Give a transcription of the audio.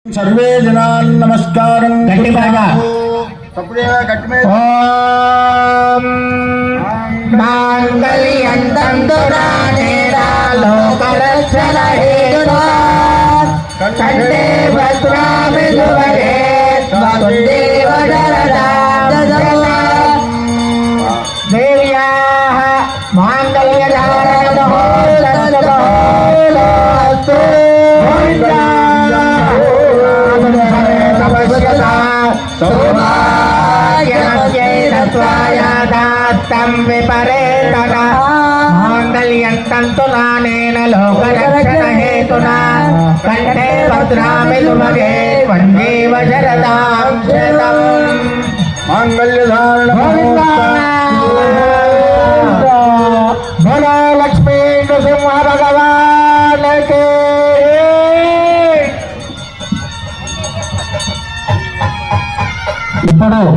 सर्वे जनान् नमस्कारं गट्टी बागा सपुरे गट्टी में ओम मांगल्यं तंतुरानेना लोकरक्षण हेतुना कंठे भद्रामि सुभगे त्वदेव शरदां देव्याः मांगल्यधारणो तत्सर्वस्तु विपरेतन मांगल्यं तंतुनानेन लोकरक्षण हेतुना कंठे भद्रामि सुभगे त्वन्देव शरदां शतम् मांगल्य धारण बोलो लक्ष्मी नृसिंह भगवान के ఇప్పుడు